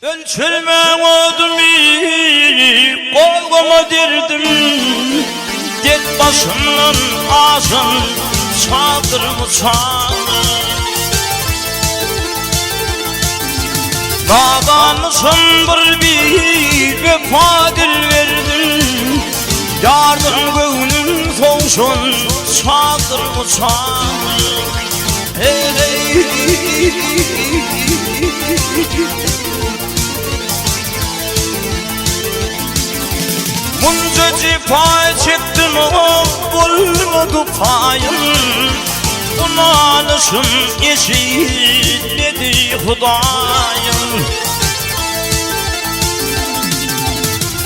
Ölçülme odumi kolgama derdim. Get başımdan ağzın çadır mı çadır. Nadanısın bir vefa dil verdin. Yardım gönlüm soğuşun çadır mı çadır. Hey hey. Bunca cefa çektim o bulmadı payım. Bunu alışım eşitledi Hudayım.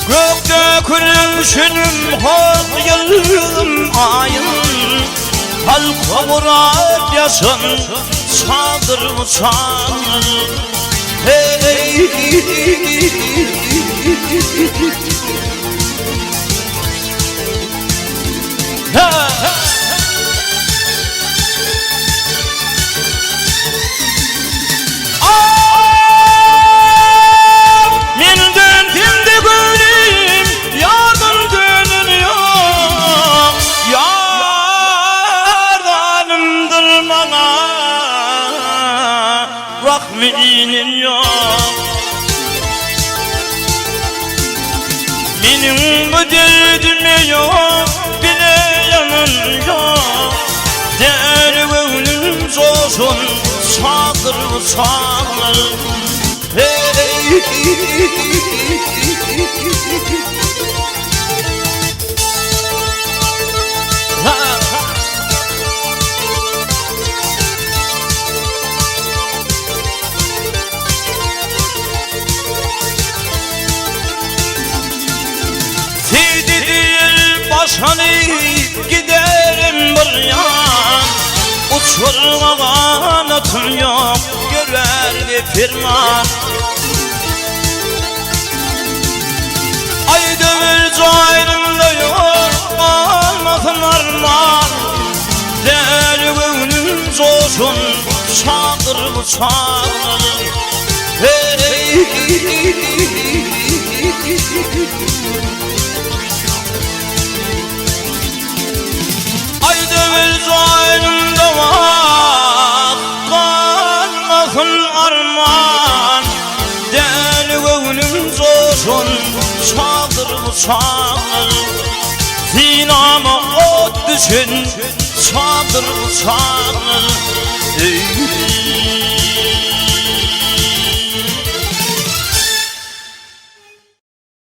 Gökte gülüşünüm hak yılım ayım. Halka vurar yasın çadır mı çadır. Hey. Rahminin yok. Benim bu derdime yok, bile yanın yok. Der gönlüm coşun, çadır mı çadır. Hey. Başhanı giderim bir yan. Uçurma kanatım yok, görerdi firman. Ay dövür caynımda yok, almasın arman. Der gönlüm coşun, çadır mı çadır. Hey. Zaynımda var, kalmasın arman. Del gönlüm coşun, çadır mı çadır. Zinama ot düşün, çadır mı çadır.